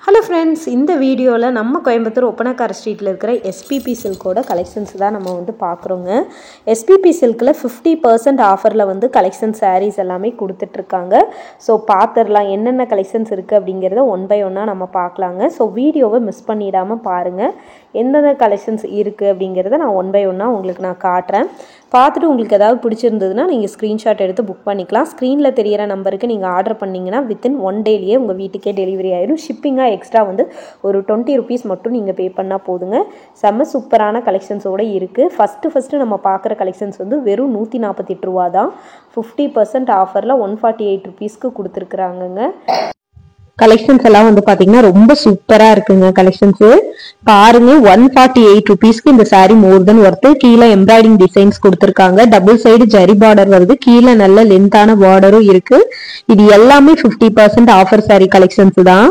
Hello friends, இந்த வீடியோவில் நம்ம கோயம்புத்தூர் ஒப்பனக்கார ஸ்ட்ரீட்டில் இருக்கிற எஸ்பிபி சில்கோட கலெக்ஷன்ஸ் தான் நம்ம பார்க்குறோங்க. எஸ்பிபி சில்கில் 50% ஆஃபரில் கலெக்ஷன் சாரீஸ் எல்லாமே கொடுத்துட்ருக்காங்க. ஸோ பார்த்துடலாம் என்னென்ன கலெக்ஷன்ஸ் இருக்குது அப்படிங்கிறத ஒன் பை ஒன்னாக நம்ம பார்க்கலாங்க. ஸோ வீடியோவை மிஸ் பண்ணிடாமல் பாருங்கள். எந்தெந்த கலெக்ஷன்ஸ் இருக்குது அப்படிங்கிறத நான் ஒன் பை ஒன்னாக உங்களுக்கு நான் காட்டுறேன். பார்த்துட்டு உங்களுக்கு ஏதாவது பிடிச்சிருந்ததுன்னா நீங்கள் ஸ்க்ரீன்ஷாட் எடுத்து புக் பண்ணிக்கலாம். ஸ்க்ரீனில் தெரிகிற நம்பருக்கு நீங்கள் ஆர்டர் பண்ணிங்கன்னா வித்தின் 1 டேலேயே உங்கள் வீட்டுக்கே டெலிவரி ஆகிடும். ஷிப்பிங்காக எக்ஸ்ட்ரா ஒரு 20 ருபீஸ் மட்டும் நீங்கள் பே பண்ணால் போதுங்க. செம்ம சூப்பரான கலெக்ஷன்ஸோடு இருக்குது. ஃபஸ்ட்டு நம்ம பார்க்குற கலெக்ஷன்ஸ் வெறும் 148 ரூபா தான். 50% ஆஃபரில் 148 ருபீஸ்க்கு கொடுத்துருக்குறாங்கங்க. கலெக்ஷன்ஸ் எல்லாம் பார்த்தீங்கன்னா ரொம்ப சூப்பராக இருக்குங்க. கலெக்ஷன்ஸு பாருங்க, 148 ருபீஸ்க்கு இந்த சாரீ மோர் தென் ஒர்த்து. கீழே எம்ப்ராய்டிங் டிசைன்ஸ் கொடுத்துருக்காங்க. டபுள் சைடு ஜரி பார்டர் வருது. கீழே நல்ல லென்த்தான பார்டரும் இருக்கு. இது எல்லாமே 50% ஆஃபர் சாரீ கலெக்ஷன்ஸ் தான்.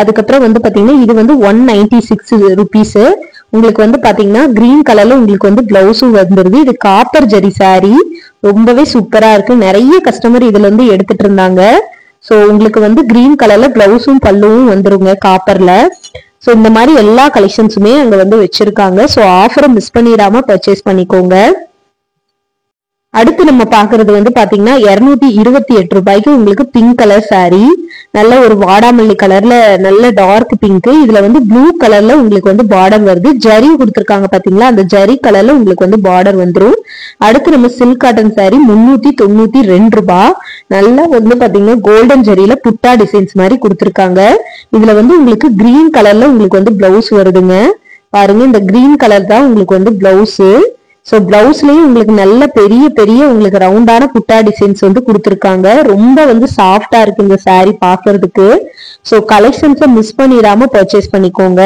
அதுக்கப்புறம் பார்த்தீங்கன்னா இது 196 ருபீஸ். உங்களுக்கு பார்த்தீங்கன்னா கிரீன் கலர்ல உங்களுக்கு பிளவுஸும் வந்துருது. இது காப்பர் ஜரி சாரீ, ரொம்பவே சூப்பரா இருக்கு. நிறைய கஸ்டமர் இதுல எடுத்துட்டு இருந்தாங்க. ஸோ உங்களுக்கு கிரீன் கலர்ல பிளவுஸும் பல்லுவும் வந்துருங்க காப்பர்ல. ஸோ இந்த மாதிரி எல்லா கலெக்ஷன்ஸுமே அங்க வச்சிருக்காங்க. ஸோ ஆஃபரை மிஸ் பண்ணிடாம பர்ச்சேஸ் பண்ணிக்கோங்க. அடுத்து நம்ம பாக்குறது பாத்தீங்கன்னா 228 ரூபாய்க்கு உங்களுக்கு பிங்க் கலர் சாரீ. நல்ல ஒரு வாடாமல்லி கலர்ல நல்ல டார்க் பிங்க். இதுல ப்ளூ கலர்ல உங்களுக்கு பார்டர் வருது. ஜரி கொடுத்துருக்காங்க பாத்தீங்களா, அந்த ஜரி கலர்ல உங்களுக்கு பார்டர் வந்துரும். அடுத்து நம்ம சில்க் காட்டன் சாரீ 392 ரூபாய். நல்லா பாத்தீங்கன்னா கோல்டன் ஜரியில புட்டா டிசைன்ஸ் மாதிரி கொடுத்துருக்காங்க. இதுல உங்களுக்கு கிரீன் கலர்ல உங்களுக்கு பிளவுஸ் வருதுங்க. பாருங்க, இந்த கிரீன் கலர் தான் உங்களுக்கு பிளவுஸ். ஸோ பிளவுஸ்லயும் உங்களுக்கு நல்ல பெரிய பெரிய உங்களுக்கு ரவுண்டான புட்டா டிசைன்ஸ் கொடுத்துருக்காங்க. ரொம்ப சாஃப்டா இருக்கு இந்த சாரீ பாக்குறதுக்கு. ஸோ கலெக்ஷன்ஸை மிஸ் பண்ணிடாம பர்ச்சேஸ் பண்ணிக்கோங்க.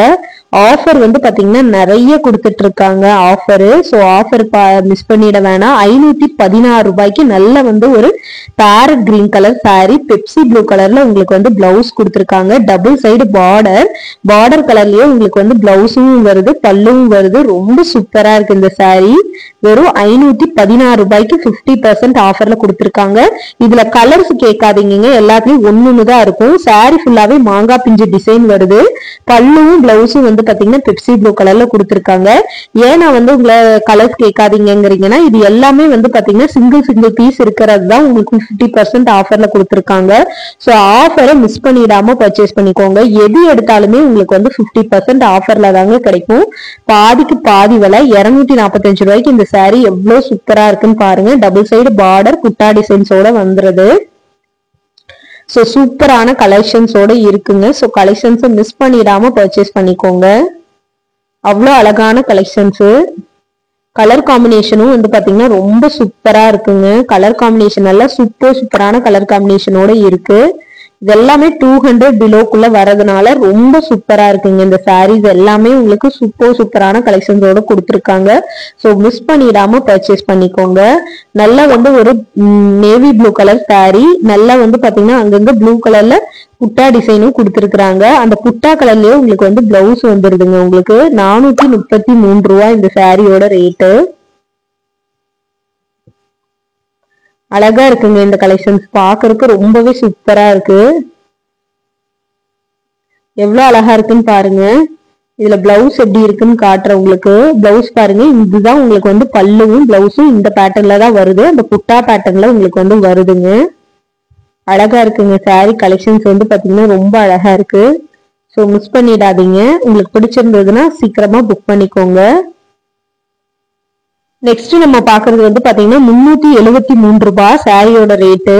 ஆஃபர் பாத்தீங்கன்னா நிறைய கொடுத்துட்டு இருக்காங்க ஆஃபரு. ஸோ ஆஃபர் மிஸ் பண்ணிட வேணாம். 516 ரூபாய்க்கு நல்ல ஒரு farad green colour sari, Pepsi blue கலர்ல உங்களுக்கு பிளவுஸ் கொடுத்துருக்காங்க. டபுள் சைடு பார்டர் கலர்லயே உங்களுக்கு பிளவுஸும் வருது, பல்லும் வருது. ரொம்ப சூப்பரா இருக்கு இந்த சாரீ. வெறும் 516 ரூபாய்க்கு 50% ஆஃபர்ல கொடுத்துருக்காங்க. இதுல கலர்ஸ் கேட்காதீங்க, எல்லாத்துலயும் ஒண்ணுதான் இருக்கும். சாரீ ஃபுல்லாவே மாங்காய் பிஞ்சு டிசைன் வருது. பல்லுவும் பிளவுஸும் பாத்தீங்கன்னா பெப்சி ப்ளூ கலர்ல கொடுத்துருக்காங்க. ஏன்னா உங்களை கலர்ஸ் கேட்காதீங்கிறீங்கன்னா இது எல்லாமே பாத்தீங்கன்னா சிங்கிள் பீஸ் இருக்கிறது தான் உங்களுக்கு 50% ஆஃபர்ல கொடுத்துருக்காங்க. ஸோ ஆஃபரை மிஸ் பண்ணிடாம பர்ச்சேஸ் பண்ணிக்கோங்க. எது எடுத்தாலுமே உங்களுக்கு 50% ஆஃபர்ல தாங்க கிடைக்கும். பாதிக்கு பாதி விலை 245 ரூபாய்க்கு இந்த சாரீ எவ்வளவு சூப்பரா இருக்குன்னு பாருங்க. டபுள் சைடு பார்டர் குட்டா டிசைன்ஸோட வந்துருது. ஸோ சூப்பரான கலெக்ஷன்ஸோட இருக்குங்க. ஸோ கலெக்ஷன்ஸை மிஸ் பண்ணிடாம பர்ச்சேஸ் பண்ணிக்கோங்க. அவ்வளோ அழகான கலெக்ஷன்ஸு. கலர் காம்பினேஷனும் பாத்தீங்கன்னா ரொம்ப சூப்பரா இருக்குங்க. கலர் காம்பினேஷன் எல்லாம் சூப்பரான கலர் காம்பினேஷனோட இருக்கு. இது எல்லாமே 200 பிலோக்குள்ள வரதுனால ரொம்ப சூப்பரா இருக்குங்க. இந்த சாரீஸ் எல்லாமே உங்களுக்கு சூப்பரான கலெக்ஷன்ஸோட கொடுத்துருக்காங்க. ஸோ மிஸ் பண்ணிடாம பர்ச்சேஸ் பண்ணிக்கோங்க. நல்லா ஒரு நேவி ப்ளூ கலர் சாரீ. நல்லா பாத்தீங்கன்னா அங்கங்க ப்ளூ கலர்ல புட்டா டிசைனும் கொடுத்துருக்காங்க. அந்த புட்டா கலர்லயே உங்களுக்கு பிளவுஸ் வந்துருதுங்க. உங்களுக்கு 433 ரூபாய் இந்த சாரியோட ரேட்டு. அழகா இருக்குங்க இந்த கலெக்ஷன்ஸ். பாக்குறதுக்கு ரொம்பவே சூப்பரா இருக்கு. எவ்வளவு அழகா இருக்குன்னு பாருங்க. இதுல பிளவுஸ் எப்படி இருக்குன்னு காட்டுறேன் உங்களுக்கு. பிளவுஸ் பாருங்க, இதுதான் உங்களுக்கு பல்லுவும் பிளவுஸும் இந்த பேட்டர்ன்ல தான் வருது. அந்த புட்டா பேட்டர்ன்ல உங்களுக்கு வருதுங்க. அழகா இருக்குங்க சாரீ கலெக்ஷன்ஸ் பாத்தீங்கன்னா ரொம்ப அழகா இருக்கு. ஸோ மிஸ் பண்ணிடாதீங்க. உங்களுக்கு பிடிச்சிருந்ததுன்னா சீக்கிரமா புக் பண்ணிக்கோங்க. நெக்ஸ்ட் நம்ம பாக்குறது பாத்தீங்கன்னா 373 ரூபாய் சாரியோட ரேட்டு.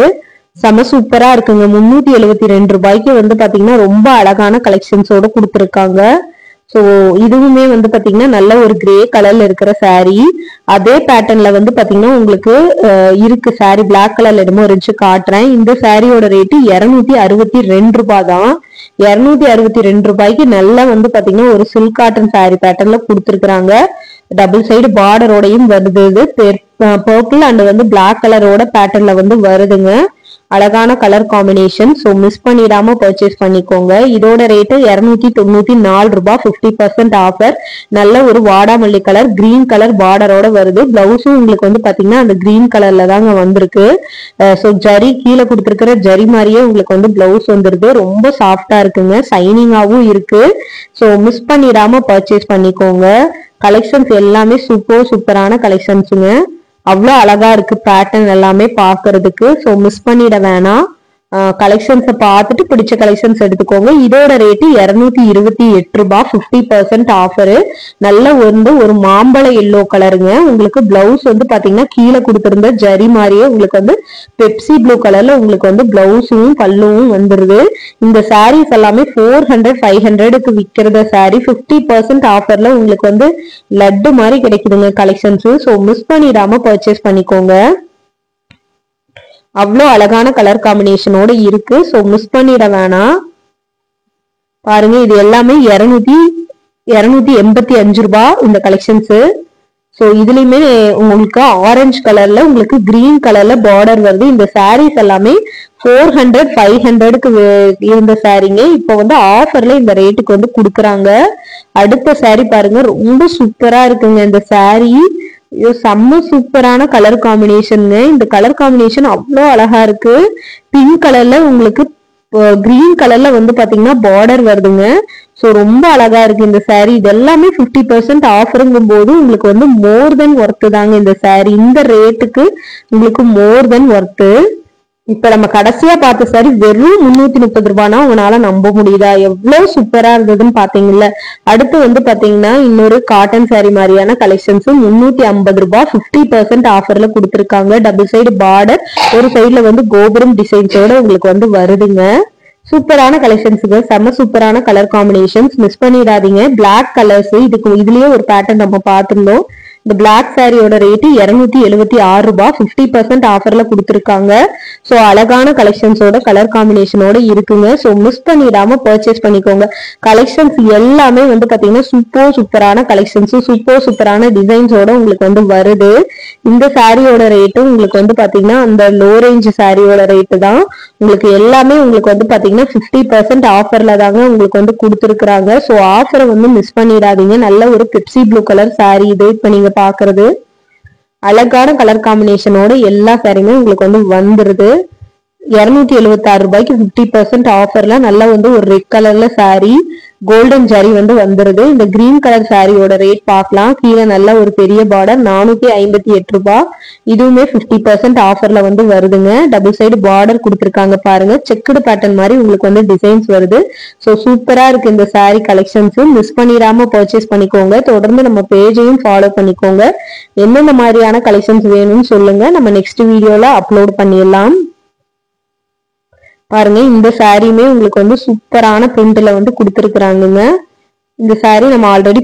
செம சூப்பரா இருக்குங்க. 372 ரூபாய்க்கு பாத்தீங்கன்னா ரொம்ப அழகான கலெக்ஷன்ஸோட கொடுத்துருக்காங்க. ஸோ இதுவுமே பாத்தீங்கன்னா நல்ல ஒரு கிரே கலர்ல இருக்கிற சாரீ. அதே பேட்டர்ன்ல பாத்தீங்கன்னா உங்களுக்கு இருக்கு சாரீ. பிளாக் கலர்ல என்னமோ இருந்துச்சு, காட்டுறேன். இந்த சாரியோட ரேட்டு 262 ரூபாய் தான். 262 ரூபாய்க்கு நல்லா பாத்தீங்கன்னா ஒரு சில்க் காட்டன் சாரீ பேட்டர்ன்ல கொடுத்துருக்காங்க. டபுள் சைடு பார்டரோடையும் வருது. பர்பிள் அண்ட் பிளாக் கலரோட பேட்டர்ன்ல வருதுங்க. அழகான கலர் காம்பினேஷன். ஸோ மிஸ் பண்ணிடாம பர்ச்சேஸ் பண்ணிக்கோங்க. இதோட ரேட்டு 294 ரூபாய். 50% ஆஃபர். நல்ல ஒரு வாடாமல்லி கலர், கிரீன் கலர் பார்டரோட வருது. பிளவுஸும் உங்களுக்கு வந்து பாத்தீங்கன்னா அந்த கிரீன் கலர்ல தாங்க வந்திருக்கு. ஸோ ஜரி கீழே கொடுத்துருக்கிற ஜரி மாதிரியே உங்களுக்கு வந்து பிளவுஸ் வந்துருது. ரொம்ப சாஃப்டா இருக்குங்க, சைனிங்காவும் இருக்கு. ஸோ மிஸ் பண்ணிடாம பர்ச்சேஸ் பண்ணிக்கோங்க. கலெக்ஷன்ஸ் எல்லாமே சூப்பரான கலெக்ஷன்ஸுங்க. அவ்வளோ அழகா இருக்கு பேட்டர்ன் எல்லாமே பாக்குறதுக்கு. ஸோ மிஸ் பண்ணிட வேணாம். கலெக்ஷன்ஸை பார்த்துட்டு பிடிச்ச கலெக்ஷன்ஸ் எடுத்துக்கோங்க. இதோட ரேட்டு 228 ரூபாய். 50% ஆஃபரு. நல்ல வந்து ஒரு மாம்பழ எல்லோ கலருங்க. உங்களுக்கு பிளவுஸ் வந்து பாத்தீங்கன்னா கீழே கொடுத்திருந்த ஜரி மாதிரியே உங்களுக்கு வந்து பெப்சி ப்ளூ கலர்ல உங்களுக்கு வந்து பிளவுஸும் பல்லுவும் வந்துருது. இந்த சாரீஸ் எல்லாமே 400 500க்கு விற்கிறத சாரி 50% ஆஃபர்ல உங்களுக்கு வந்து லட்டு மாதிரி கிடைக்குதுங்க கலெக்ஷன்ஸ். ஸோ மிஸ் பண்ணிடாம பர்ச்சேஸ் பண்ணிக்கோங்க. அவ்வளோ அழகான கலர் காம்பினேஷனோட இருக்கு. ஸோ மிஸ் பண்ணிட வேணாம். பாருங்க, இது எல்லாமே 285 ரூபாய் இந்த கலெக்ஷன்ஸ். ஸோ இதுலயுமே உங்களுக்கு ஆரஞ்சு கலர்ல உங்களுக்கு கிரீன் கலர்ல பார்டர் வருது. இந்த சாரீஸ் எல்லாமே 400 500க்கு இருந்த சாரீங்க இப்போ வந்து ஆஃபர்ல இந்த ரேட்டுக்கு வந்து கொடுக்குறாங்க. அடுத்த சாரி பாருங்க, ரொம்ப சூப்பரா இருக்குங்க இந்த சாரி. இது செம்ம சூப்பரான கலர் காம்பினேஷனுங்க. இந்த கலர் காம்பினேஷன் அவ்வளோ அழகா இருக்கு. பிங்க் கலர்ல உங்களுக்கு கிரீன் கலர்ல வந்து பாத்தீங்கன்னா பார்டர் வருதுங்க. ஸோ ரொம்ப அழகா இருக்கு இந்த சாரி. இது எல்லாமே 50% ஆஃபருங்கும் போது உங்களுக்கு வந்து மோர் தென் ஒர்த்து தாங்க இந்த சாரி. இந்த ரேட்டுக்கு உங்களுக்கு மோர் தென் ஒர்த்து. இப்ப நம்ம கடைசியா பார்த்த சாரி வெறும் 330 ரூபாய்னா உங்களால நம்ப முடியுதா? எவ்வளவு சூப்பரா இருந்ததுன்னு பாத்தீங்கல்ல. அடுத்து வந்து பாத்தீங்கன்னா இன்னொரு காட்டன் சாரி மாதிரியான கலெக்ஷன்ஸ் 350 ரூபாய். 50% ஆஃபர்ல கொடுத்துருக்காங்க. டபுள் சைடு பார்டர், ஒரு சைடுல வந்து கோபுரம் டிசைன்ஸோட உங்களுக்கு வந்து வருதுங்க. சூப்பரான கலெக்ஷன்ஸுங்க, செம்ம சூப்பரான கலர் காம்பினேஷன்ஸ். மிஸ் பண்ணிடாதீங்க. பிளாக் கலர்ஸ், இதுலயே ஒரு பேட்டர்ன் நம்ம பார்த்திருந்தோம். இந்த பிளாக் சாரியோட ரேட்டு 276 ரூபாய். 50% ஆஃபர்ல கொடுத்துருக்காங்க. ஸோ அழகான கலெக்ஷன்ஸோட கலர் காம்பினேஷனோட இருக்குங்க. ஸோ மிஸ் பண்ணிடாம பர்ச்சேஸ் பண்ணிக்கோங்க. கலெக்ஷன்ஸ் எல்லாமே வந்து பாத்தீங்கன்னா சூப்பரான கலெக்ஷன்ஸ், சூப்பரான டிசைன்ஸோட உங்களுக்கு வந்து வருது. இந்த சாரியோட ரேட்டும் உங்களுக்கு வந்து பாத்தீங்கன்னா அந்த லோ ரேஞ்ச் சாரியோட ரேட்டு தான். உங்களுக்கு எல்லாமே உங்களுக்கு வந்து பாத்தீங்கன்னா 50% ஆஃபர்ல தாங்க உங்களுக்கு வந்து கொடுத்துருக்காங்க. ஸோ ஆஃபரை வந்து மிஸ் பண்ணிடாதீங்க. நல்ல ஒரு பெப்சி ப்ளூ கலர் சாரி இது. இப்ப நீங்க பாக்குறது அழகான கலர் காம்பினேஷனோட எல்லா சாரியுமே உங்களுக்கு வந்து வந்துருது. 276 ரூபாய்க்கு 50% ஆஃபர்ல நல்ல வந்து ஒரு ரெட் கலர்ல சாரி, கோல்டன் ஜரி வந்து வந்துருது. இந்த கிரீன் கலர் சாரியோட ரேட் பார்க்கலாம். கீழே நல்ல ஒரு பெரிய பார்டர் 458 ரூபாய். இதுவுமே 50% ஆஃபர்ல வந்து வருதுங்க. டபுள் சைடு பார்டர் கொடுத்துருக்காங்க பாருங்க. செக்குடு பேட்டர்ன் மாதிரி உங்களுக்கு வந்து டிசைன்ஸ் வருது. ஸோ சூப்பரா இருக்கு இந்த சாரி கலெக்ஷன்ஸ். மிஸ் பண்ணிடாம பர்ச்சேஸ் பண்ணிக்கோங்க. தொடர்ந்து நம்ம பேஜையும் ஃபாலோ பண்ணிக்கோங்க. என்னென்ன மாதிரியான கலெக்ஷன்ஸ் வேணும்னு சொல்லுங்க, நம்ம நெக்ஸ்ட் வீடியோல அப்லோட் பண்ணிடலாம். பாருங்க, இந்த சாரியுமே உங்களுக்கு வந்து சூப்பரான பிரிண்ட்ல வந்து கொடுத்துருக்காங்க. இந்த சாரி நம்ம ஆல்ரெடி